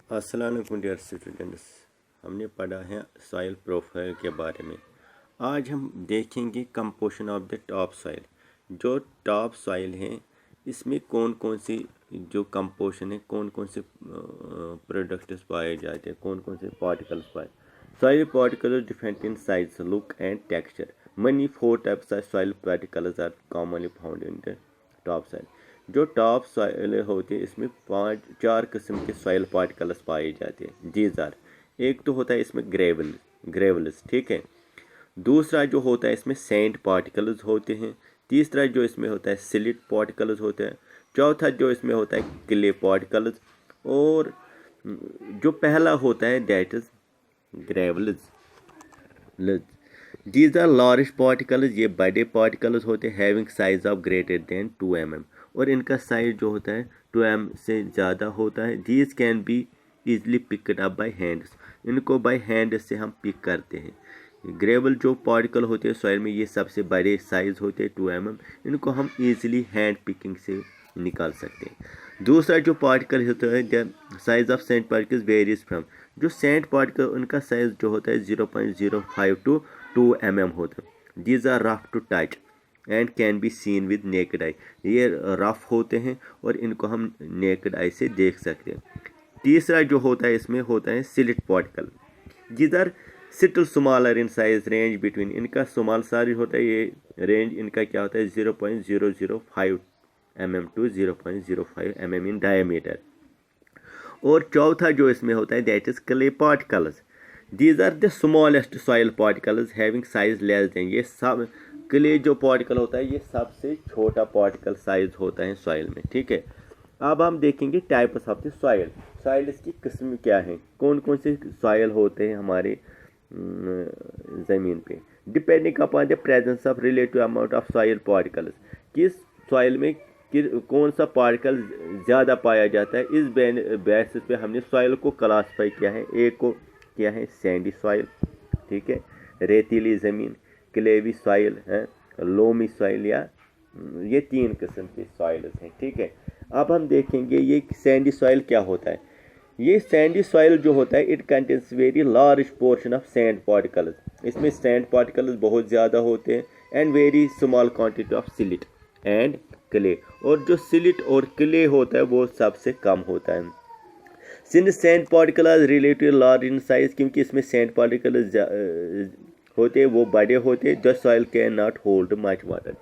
अस्सलाम वालेकुम dear students. हमने पढ़ा है सॉइल प्रोफाइल के बारे में। आज हम देखेंगे composition of the top soil. जो टॉप सॉइल है इसमें कौन कौन सी जो कंपोजिशन है, कौन कौन से प्रोडक्ट्स पाए जाते हैं, कौन कौन से पार्टिकल्स पाए। Soil particles different in size, look and texture. Many 4 types of soil particles are commonly found in the top soil. जो टॉप सॉइल होती है इसमें 4 किस्म के सॉइल पार्टिकल्स पाए जाते हैं। दीज आर, एक तो होता है इसमें ग्रेवल्स, ठीक है। दूसरा जो होता है इसमें सैंड पार्टिकल्स होते हैं। तीसरा जो इसमें होता है सिलिट पार्टिकल्स होते हैं। चौथा जो इसमें होता है क्ले पार्टिकल्स। और जो पहला होता है that is gravels. These are large particles, ये बड़े पार्टिकल्स होते हैं having size of greater than 2 mm, और इनका साइज जो होता है 2 mm से ज़्यादा होता है। These can be easily picked up by hands, इनको बाई हैंड से हम पिक करते हैं। ग्रेवल जो पार्टिकल होते हैं सॉइल में, ये सबसे बड़े साइज होते हैं 2 mm, इनको हम इजीली हैंड पिकिंग से निकाल सकते हैं। दूसरा जो पार्टिकल होता है the size of sand particles varies from, जो सैंड पार्टिकल उनका साइज जो होता है 0.05 to 2 mm होता है। These are rough to touch and can be seen with naked eye, ये रफ होते हैं और इनको हम नेकेड आई से देख सकते हैं। तीसरा जो होता है इसमें होता है silt particle. These are little smaller in size, range between, इनका स्मॉल साइज होता है, ये रेंज इनका क्या होता है 0.005 mm to 0.05 mm in diameter. और चौथा जो इसमें होता है that is clay particles. These are the smallest soil particles having size less than, ये सब क्ले जो पार्टिकल होता है ये सबसे छोटा पार्टिकल साइज होता है सॉइल में, ठीक है। अब हम देखेंगे types of the soil. Soil इसकी किस्म क्या है, कौन कौन से सॉइल होते हैं हमारे ज़मीन पे। Depending upon the presence of relative amount of soil particles, किस सॉइल में कौन सा पार्टिकल ज़्यादा पाया जाता है, इस बेसिस पे हमने सॉइल को क्लासीफाई किया है। एक को किया है सैंडी सॉइल, ठीक है, रेतीली ज़मीन, क्लेवी सॉइल है, लोमी सॉइल, या ये 3 किस्म की सॉइल्स हैं, ठीक है। अब हम देखेंगे ये सैंडी सॉइल क्या होता है। ये सैंडी सॉइल जो होता है it contains very large portion of sand particles, इसमें सैंड पार्टिकल्स बहुत ज़्यादा होते हैं, and very small quantity of slit and clay, और जो सिलिट और क्ले होता है वो सबसे कम होता है। Since sand particle are relative large in size, क्योंकि इसमें सैंड पार्टिकल होते हैं वो बड़े होते हैं। The soil can not hold much water,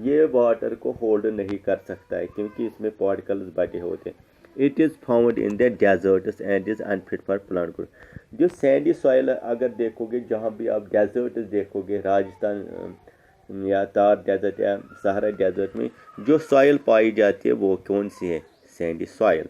ये वाटर को होल्ड नहीं कर सकता है क्योंकि इसमें पार्टिकल्स बड़े होते हैं। It is found in the deserts and is unfit for plant growth. जो सैंडी सॉइल अगर देखोगे, जहाँ भी आप डेजर्ट्स देखोगे, राजस्थान या तार डेजर्ट या सहारा डेजर्ट में जो सॉइल पाई जाती है वो कौन सी है, सैंडी सॉइल।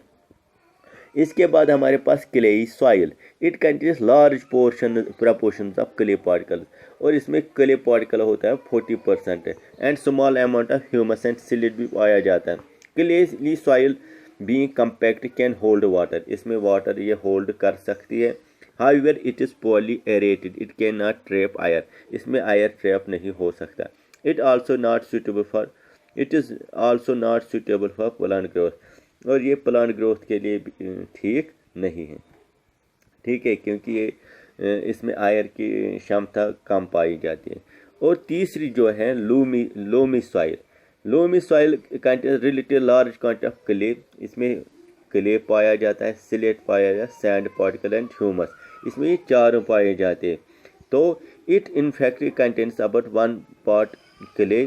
इसके बाद हमारे पास clayey soil, it contains large proportion of clay particle, और इसमें क्ले पार्टिकल होता है 40% and small amount of humus and silt भी पाया जाता है। Clayey soil being compact can hold water, इसमें वाटर ये होल्ड कर सकती है। However it is poorly aerated, it can not trap air, इसमें आयर ट्रैप नहीं हो सकता। It also not suitable for, it is also not suitable for plant growth, और ये प्लांट ग्रोथ के लिए ठीक नहीं है, ठीक है, क्योंकि ये इसमें आयर की क्षमता कम पाई जाती है। और तीसरी जो है loamy soil. Loamy soil contains relative large quantity of clay, इसमें क्ले पाया जाता है, सिलेट पाया जाता है, सैंड पार्टिकल एंड ह्यूमस, इसमें ये चारों पाए जाते हैं। तो it in fact contains about 1 part clay,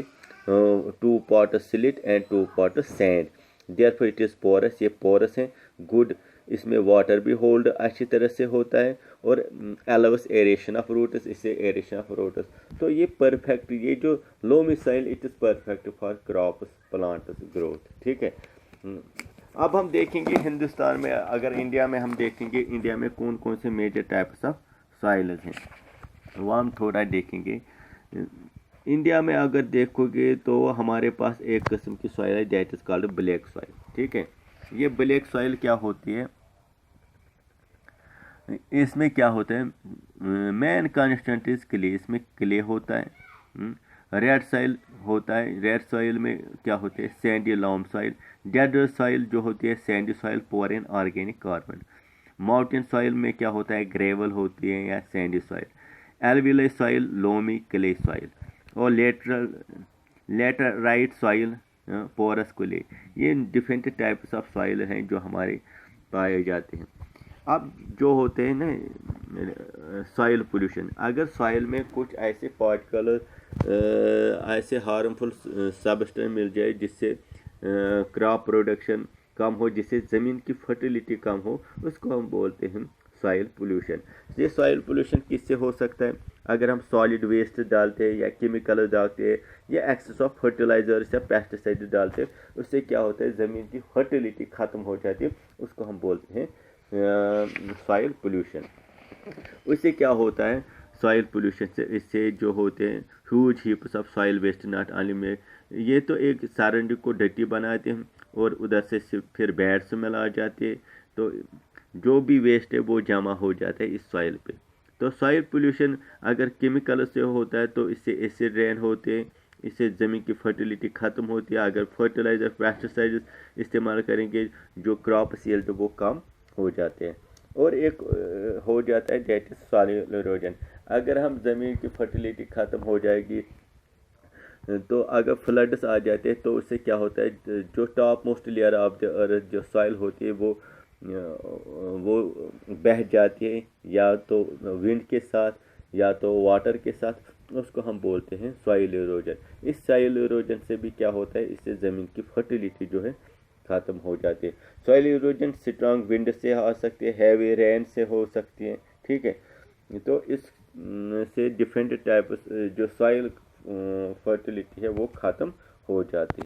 2 part silt and 2 part sand. Therefore it is porous, ये पोरस है। गुड, इसमें वाटर भी होल्ड अच्छी तरह से होता है, और अलाउस एरेशन ऑफ रूट्स, इससे एरेशन ऑफ रूट्स। तो ये परफेक्ट, ये जो loamy soil it is perfect for crops plants growth, ठीक है। अब हम देखेंगे हिंदुस्तान में, अगर इंडिया में हम देखेंगे इंडिया में कौन कौन से मेजर टाइप्स ऑफ सॉइल हैं, वो हम थोड़ा देखेंगे। इंडिया में अगर देखोगे तो हमारे पास एक किस्म की सॉइल है that is called black soil, ठीक है। ये ब्लैक सॉइल क्या होती है, इसमें क्या होता है, मेन कांस्टेंट इज क्ले, इसमें क्ले होता है। रेड सॉइल होता है, रेड सॉइल में क्या होते हैं sandy loam soil. Dead soil जो होती है sandy soil poor in organic carbon. Mountain soil में क्या होता है, ग्रेवल होती है या sandy soil, alluvial soil, loamy, clay soil, और लेटराइट सॉइल, पोरस क्ले। ये डिफरेंट टाइप्स ऑफ सॉइल हैं जो हमारे पाए जाते हैं। अब जो होते हैं ना सॉइल पोल्यूशन, अगर सॉइल में कुछ ऐसे पार्टिकल ऐसे हार्मफुल सब्सटेंस मिल जाए जिससे क्रॉप प्रोडक्शन कम हो, जिससे ज़मीन की फर्टिलिटी कम हो, उसको हम बोलते हैं सॉइल पोल्यूशन। ये सॉइल पोल्यूशन किससे हो सकता है, अगर हम सॉलिड वेस्ट डालते हैं या केमिकल डालते हैं या एक्सेस ऑफ फर्टिलाइजर्स या पेस्टिसाइड डालते हैं, उससे क्या होता है, ज़मीन की फर्टिलिटी ख़त्म हो जाती है, उसको हम बोलते हैं सॉइल पोल्यूशन। उससे क्या होता है सॉइल पोल्यूशन से, इससे जो होते हैं huge heaps of soil waste not only में, ये तो एक सराउंडिंग को डर्टी बनाते हैं और उधर से फिर बैड स्मेल आ जाती है, तो जो भी वेस्ट है वो जमा हो जाता है इस सॉइल पे। तो सॉइल पोल्यूशन अगर केमिकल से होता है तो इससे एसिड रेन होते हैं, इससे ज़मीन की फर्टिलिटी ख़त्म होती है। अगर फर्टिलाइज़र पेस्टिसाइड्स इस्तेमाल करेंगे जो क्रॉप सील्ड वो कम हो जाते हैं। और एक हो जाता है दैट इज सॉइल इरोजन। अगर हम ज़मीन की फर्टिलिटी ख़त्म हो जाएगी तो अगर फ्लड्स आ जाते हैं तो उससे क्या होता है, जो top most layer of the earth जो सॉइल होती है वो बह जाती है, या तो विंड के साथ या तो वाटर के साथ, उसको हम बोलते हैं सॉइल इरोजन। इस सॉइल इरोजन से भी क्या होता है, इससे ज़मीन की फर्टिलिटी जो है ख़त्म हो जाती है। सॉइल इरोजन स्ट्रॉन्ग विंड से आ सकती है, हैवी रेन से हो सकती है, ठीक है। तो इस से डिफरेंट टाइप जो सॉइल फर्टिलिटी है वो ख़त्म हो जाती है।